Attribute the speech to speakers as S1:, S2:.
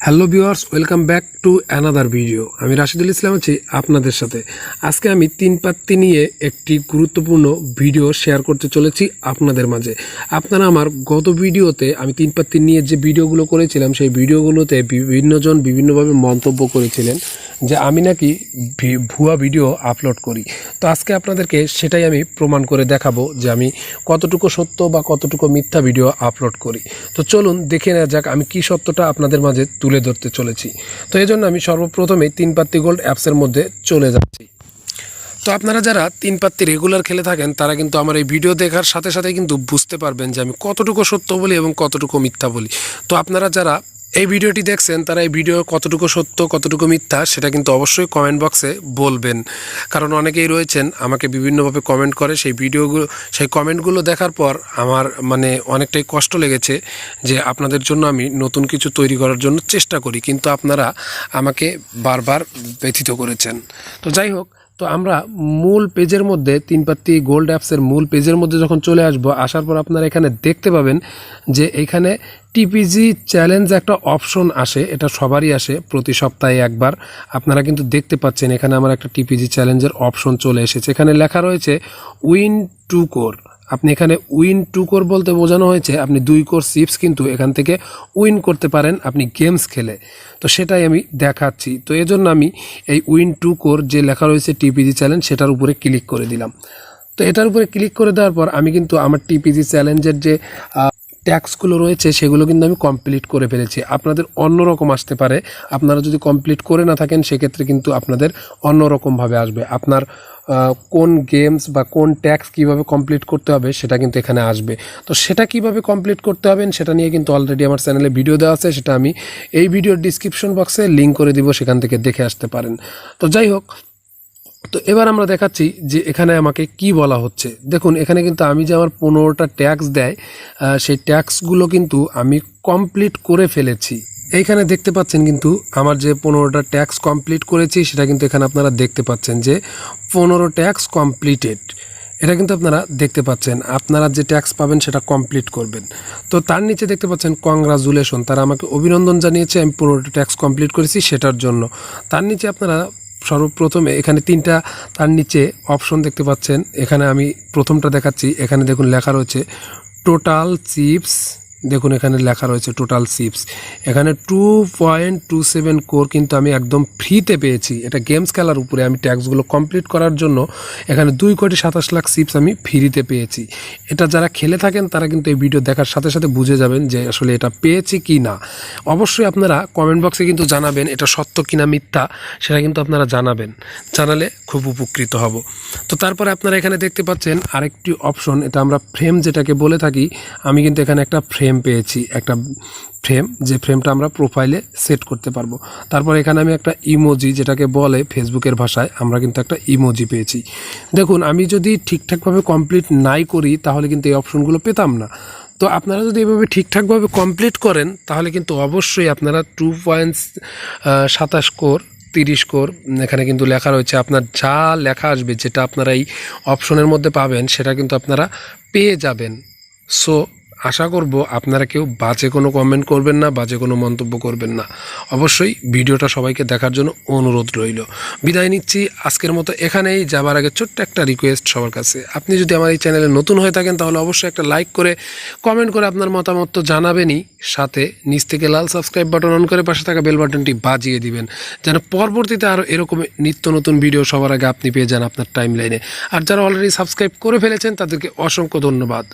S1: Hello viewers, welcome back to another video. আমি রাশিদুল ইসলাম আছি আপনাদের সাথে। আজকে আমি তিন পাত্তি নিয়ে একটি গুরুত্বপূর্ণ ভিডিও শেয়ার করতে চলেছি আপনাদের মাঝে। আপনারা আমার গত ভিডিওতে আমি তিন পাত্তি নিয়ে যে ভিডিওগুলো করেছিলাম সেই ভিডিওগুলোতে বিভিন্নজন বিভিন্নভাবে মন্তব্য করেছিলেন যে আমি নাকি ভুয়া ভিডিও আপলোড করি। তো আজকে আপনাদেরকে সেটাই আমি প্রমাণ করে দেখাবো যে আমি কতটুকু সত্য বা কতটুকু মিথ্যা ভিডিও আপলোড করি। তো চলুন দেখে নেওয়া যাক আমি কি সত্যটা আপনাদের মাঝে তুলে ধরতে চলেছি। তো এই জন্য আমি সর্বপ্রথমে তিন পাত্তি গোল্ড অ্যাপসের মধ্যে চলে যাচ্ছি। তো আপনারা যারা তিন পাত্তি রেগুলার খেলে থাকেন তারা কিন্তু আমার এই ভিডিও দেখার সাথে সাথে কিন্তু বুঝতে পারবেন যে আমি কতটুকু সত্য বলি এবং কতটুকু মিথ্যা বলি। তো আপনারা যারা এই ভিডিওটি দেখছেন তারা এই ভিডিও কতটুকু সত্য কতটুকু মিথ্যা সেটা কিন্তু অবশ্যই কমেন্ট বক্সে বলবেন, কারণ অনেকেই রয়েছেন আমাকে বিভিন্নভাবে কমেন্ট করে। সেই কমেন্টগুলো দেখার পর আমার অনেকটাই কষ্ট লেগেছে যে আপনাদের জন্য আমি নতুন কিছু তৈরি করার জন্য চেষ্টা করি, কিন্তু আপনারা আমাকে বারবার ব্যথিত করেছেন। তো যাই হোক, তো আমরা মূল পেজের মধ্যে তিন পাত্তি গোল্ড অ্যাপসের মূল পেজের মধ্যে যখন চলে আসবো, আসার পর আপনারা এখানে দেখতে পাবেন যে এখানে টিপিজি চ্যালেঞ্জ একটা অপশন আসে। এটা সবারই আসে প্রতি সপ্তাহে একবার। আপনারা কিন্তু দেখতে পাচ্ছেন এখানে আমার একটা টিপিজি চ্যালেঞ্জের অপশন চলে এসেছে। এখানে লেখা রয়েছে উইন 2 কোর। আপনি এখানে উইন 2 কোর বলতে বোঝানো হয়েছে আপনি 2 কোর চিপস কিন্তু এখান থেকে উইন করতে পারেন আপনি গেমস খেলে। তো সেটাই আমি দেখাচ্ছি। তো এজন্য আমি এই উইন 2 কোর যে লেখা রয়েছে টিপিজি চ্যালেঞ্জ সেটার উপরে ক্লিক করে দিলাম। তো এটার উপরে ক্লিক করে দেওয়ার পর আমি কিন্তু আমার টিপিজি চ্যালেঞ্জের যে ট্যাক্সগুলো রয়েছে সেগুলো কিন্তু আমি কমপ্লিট করে ফেলেছি। আপনাদের অন্যরকম আসতে পারে, আপনারা যদি কমপ্লিট করে না থাকেন সেক্ষেত্রে কিন্তু আপনাদের অন্যরকমভাবে আসবে। আপনার কোন গেমস বা কোন ট্যাক্স কিভাবে কমপ্লিট করতে হবে সেটা কিন্তু এখানে আসবে। তো সেটা কিভাবে কমপ্লিট করতে হবে সেটা নিয়ে কিন্তু অলরেডি আমার চ্যানেলে ভিডিও দেওয়া আছে, সেটা আমি এই ভিডিওর ডিসক্রিপশন বক্সে লিঙ্ক করে দিব, সেখান থেকে দেখে আসতে পারেন। তো যাই হোক, তো এবার আমরা দেখাচ্ছি যে এখানে আমাকে কি বলা হচ্ছে। দেখুন এখানে কিন্তু আমি যে আমার 15টা ট্যাক্স দেয় সেই ট্যাক্সগুলো কিন্তু আমি কমপ্লিট করে ফেলেছি। এইখানে দেখতে পাচ্ছেন কিন্তু আমার যে 15টা ট্যাক্স কমপ্লিট করেছি সেটা কিন্তু এখানে আপনারা দেখতে পাচ্ছেন যে 15 ট্যাক্স কমপ্লিটেড। এটা কিন্তু আপনারা দেখতে পাচ্ছেন, আপনারা যে ট্যাক্স পাবেন সেটা কমপ্লিট করবেন। তো তার নিচে দেখতে পাচ্ছেন কংগ্রাচুলেশন, তারা আমাকে অভিনন্দন জানিয়েছে আমি 15টা ট্যাক্স কমপ্লিট করেছি সেটার জন্য। তার নিচে আপনারা সর্বপ্রথমে এখানে 3টা তার নিচে অপশন দেখতে পাচ্ছেন। এখানে আমি প্রথমটা দেখাচ্ছি। এখানে দেখুন লেখা রয়েছে টোটাল চিপস। দেখুন এখানে লেখা রয়েছে টোটাল চিপস। এখানে 2.27 কোর কিন্তু আমি একদম ফ্রিতে পেয়েছি। এটা গেমস খেলার উপরে আমি ট্যাক্সগুলো কমপ্লিট করার জন্য এখানে 2,27,00,000 চিপস আমি ফ্রিতে পেয়েছি। এটা যারা খেলে থাকেন তারা কিন্তু এই ভিডিও দেখার সাথে সাথে বুঝে যাবেন যে আসলে এটা পেয়েছি কি না। অবশ্যই আপনারা কমেন্ট বক্সে কিন্তু জানাবেন এটা সত্য কিনা মিথ্যা, সেটা কিন্তু আপনারা জানাবেন। জানালে খুব উপকৃত হব। তো তারপরে আপনারা এখানে দেখতে পাচ্ছেন আরেকটি অপশন, এটা আমরা ফ্রেম যেটাকে বলে থাকি। আমি কিন্তু এখানে একটা ফ্রেম পেয়েছি, একটা ফ্রেম, যে ফ্রেমটা আমরা প্রোফাইলে সেট করতে পারবো। তারপর এখানে আমি একটা ইমোজি, যেটাকে বলে ফেসবুকের ভাষায়, আমরা কিন্তু একটা ইমোজি পেয়েছি। দেখুন আমি যদি ঠিকঠাকভাবে কমপ্লিট নাই করি তাহলে কিন্তু এই অপশনগুলো পেতাম না। তো আপনারা যদি এভাবে ঠিকঠাকভাবে কমপ্লিট করেন তাহলে কিন্তু অবশ্যই আপনারা 2.27 কোর 30 কোর এখানে কিন্তু লেখা রয়েছে। আপনার যা লেখা আসবে, যেটা আপনারা এই অপশনের মধ্যে পাবেন সেটা কিন্তু আপনারা পেয়ে যাবেন। সো আশা করব আপনারা কেউ বাজে কোনো কমেন্ট করবেন না, বাজে কোনো মন্তব্য করবেন না। অবশ্যই ভিডিওটা সবাইকে দেখার জন্য অনুরোধ রইল। বিদায় নিচ্ছি আজকের মতো এখানেই। যাবার আগে ছোট্ট একটা রিকোয়েস্ট সবার কাছে, আপনি যদি আমার এই চ্যানেলে নতুন হয়ে থাকেন তাহলে অবশ্যই একটা লাইক করে কমেন্ট করে আপনার মতামত তো জানাবেনই, সাথে নিচ থেকে লাল সাবস্ক্রাইব বাটন অন করে পাশে থাকা বেল বাটনটি বাজিয়ে দিবেন, যেন পরবর্তীতে আরও এরকম নিত্য নতুন ভিডিও সবার আগে আপনি পেয়ে যান আপনার টাইম লাইনে। আর যারা অলরেডি সাবস্ক্রাইব করে ফেলেছেন তাদেরকে অসংখ্য ধন্যবাদ।